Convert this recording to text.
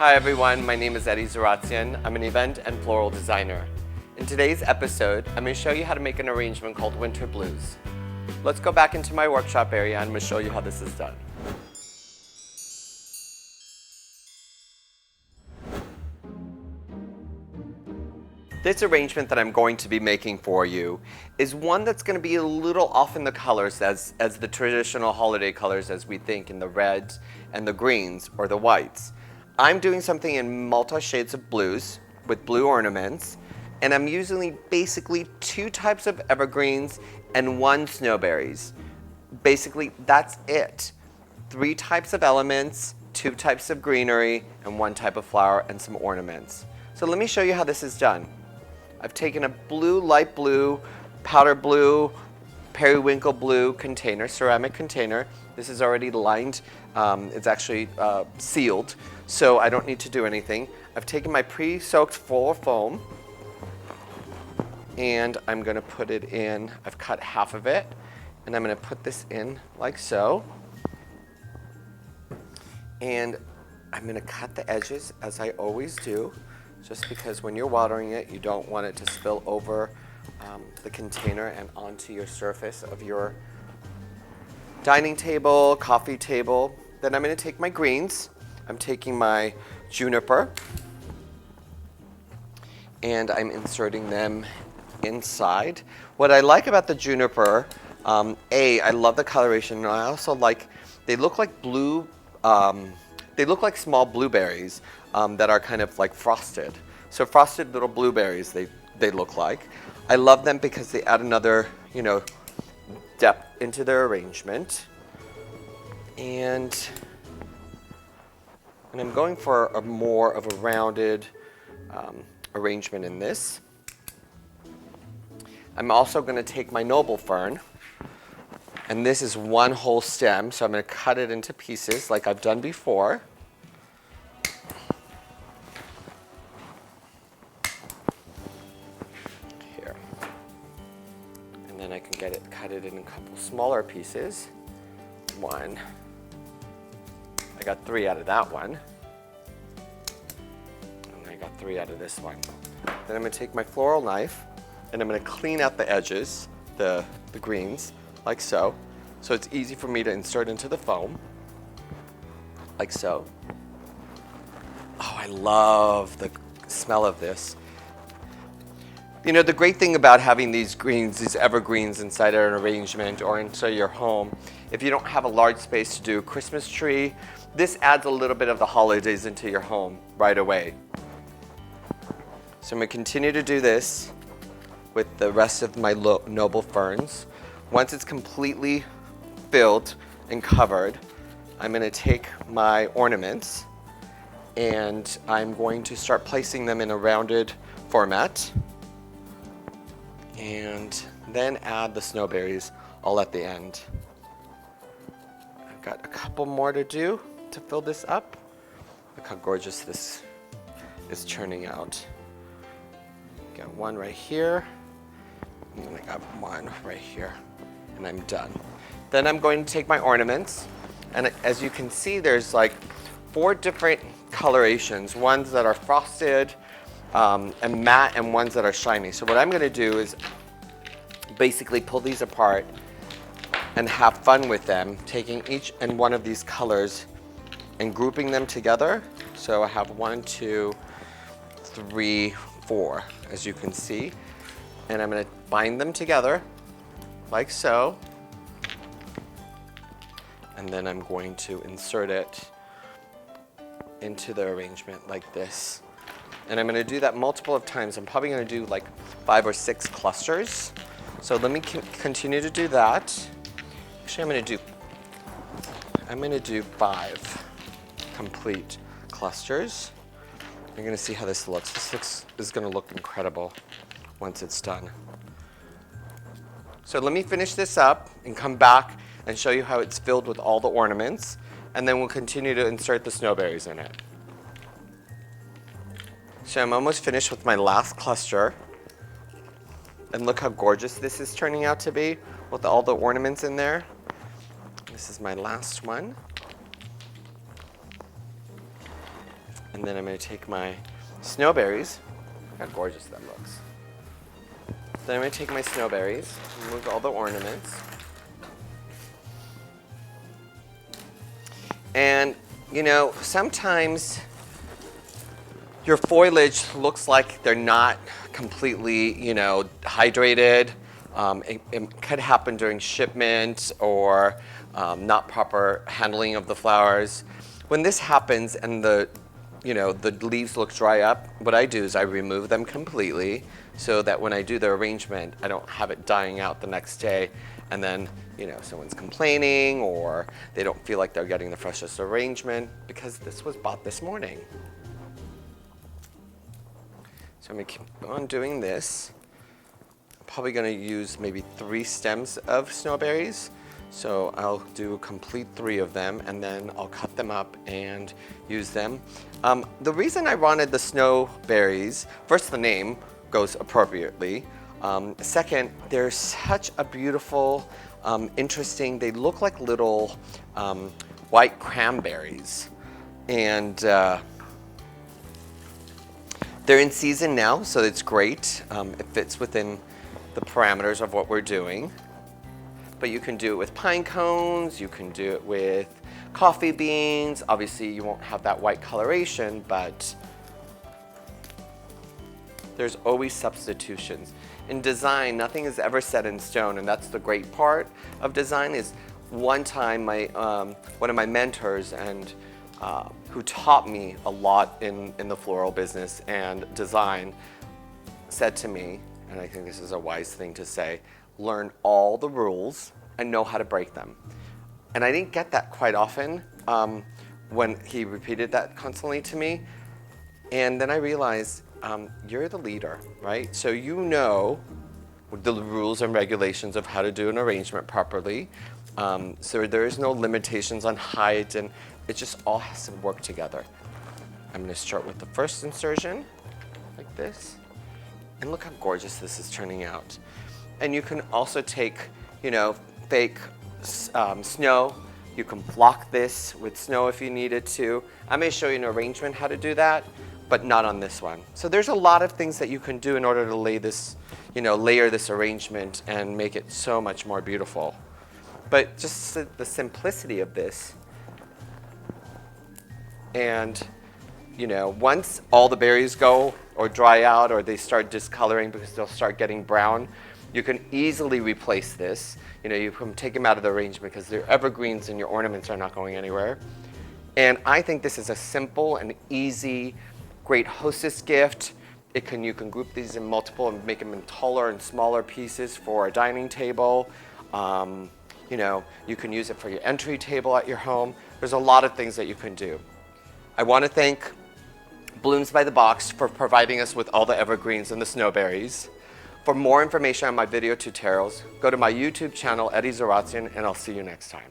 Hi everyone, my name is Zaratsian. I'm an event and floral designer. In today's episode, I'm going to show you how to make an arrangement called Winter Blues. Let's go back into my workshop area and I'm going to show you how this is done. This arrangement that I'm going to be making for you is one that's going to be a little off in the colors as the traditional holiday colors as we think in the reds and the greens or the whites. I'm doing something in multi shades of blues with blue ornaments, and I'm using basically 2 types of evergreens and 1 snowberries. Basically, that's it. 3 types of elements, 2 types of greenery, and 1 type of flower and some ornaments. So let me show you how this is done. I've taken a blue, light blue, powder blue, periwinkle blue container, ceramic container. This is already lined. It's actually sealed, so I don't need to do anything. I've taken my pre-soaked floral foam, and I'm going to put it in. I've cut half of it, and I'm going to put this in like so. And I'm going to cut the edges as I always do, just because when you're watering it, you don't want it to spill over the container and onto your surface of your dining table, coffee table. Then I'm going to take my greens. I'm taking my juniper, and I'm inserting them inside. What I like about the juniper, I love the coloration, and I also like, they look like blue, they look like small blueberries that are kind of like frosted. So frosted little blueberries, they look like. I love them because they add another, depth into their arrangement. And I'm going for a more of a rounded arrangement in this. I'm also going to take my noble fern, and this is 1 whole stem, so I'm going to cut it into pieces like I've done before. Here. And then I can cut it in a couple smaller pieces. 1. I got 3 out of that one. And I got 3 out of this one. Then I'm going to take my floral knife and I'm going to clean out the edges, the greens, like so. So it's easy for me to insert into the foam, like so. Oh, I love the smell of this. The great thing about having these greens, these evergreens inside an arrangement or inside your home, if you don't have a large space to do a Christmas tree, this adds a little bit of the holidays into your home right away. So I'm going to continue to do this with the rest of my noble ferns. Once it's completely filled and covered, I'm going to take my ornaments and I'm going to start placing them in a rounded format, and then add the snowberries all at the end. I've got a couple more to do to fill this up. Look how gorgeous this is turning out. Got 1 right here, and then I got 1 right here, and I'm done. Then I'm going to take my ornaments, and as you can see, there's like 4 different colorations, ones that are frosted, and matte, and ones that are shiny. So what I'm going to do is basically pull these apart and have fun with them, taking each and one of these colors and grouping them together. So I have 1, 2, 3, 4, as you can see. And I'm going to bind them together like so. And then I'm going to insert it into the arrangement like this. And I'm going to do that multiple of times. I'm probably going to do like 5 or 6 clusters. So let me continue to do that. Actually, I'm going to do 5 complete clusters. You're going to see how this looks. This is going to look incredible once it's done. So let me finish this up and come back and show you how it's filled with all the ornaments, and then we'll continue to insert the snowberries in it. So I'm almost finished with my last cluster, and look how gorgeous this is turning out to be with all the ornaments in there. This is my last one. And then I'm going to take my snowberries. Look how gorgeous that looks. Then I'm going to take my snowberries, remove all the ornaments. And, you know, sometimes your foliage looks like they're not completely, you know, hydrated. It could happen during shipment or not proper handling of the flowers. When this happens and the leaves look dry up, what I do is I remove them completely so that when I do the arrangement, I don't have it dying out the next day and then, you know, someone's complaining or they don't feel like they're getting the freshest arrangement because this was bought this morning. So I'm going to keep on doing this. I'm probably going to use maybe 3 stems of snowberries. So I'll do a complete 3 of them and then I'll cut them up and use them. The reason I wanted the snowberries, first the name goes appropriately. Second, they're such a beautiful, interesting, they look like little white cranberries. And they're in season now, so it's great. It fits within the parameters of what we're doing. But you can do it with pine cones, you can do it with coffee beans. Obviously, you won't have that white coloration, but there's always substitutions. In design, nothing is ever set in stone, and that's the great part of design is one time one of my mentors and who taught me a lot in the floral business and design said to me, and I think this is a wise thing to say, learn all the rules and know how to break them. And I didn't get that quite often when he repeated that constantly to me. And then I realized you're the leader, right? So you know the rules and regulations of how to do an arrangement properly. So there is no limitations on height, and it just all has to work together. I'm going to start with the first insertion, like this. And look how gorgeous this is turning out. And you can also take, you know, fake snow. You can block this with snow if you needed to. I may show you an arrangement how to do that, but not on this one. So there's a lot of things that you can do in order to lay this, you know, layer this arrangement and make it so much more beautiful. But just the simplicity of this. And, you know, once all the berries go or dry out or they start discoloring because they'll start getting brown, you can easily replace this. You know, you can take them out of the arrangement because they're evergreens and your ornaments are not going anywhere. And I think this is a simple and easy, great hostess gift. You can group these in multiple and make them in taller and smaller pieces for a dining table. You know, you can use it for your entry table at your home. There's a lot of things that you can do. I want to thank Blooms by the Box for providing us with all the evergreens and the snowberries. For more information on my video tutorials, go to my YouTube channel, Eddie Zaratsian, and I'll see you next time.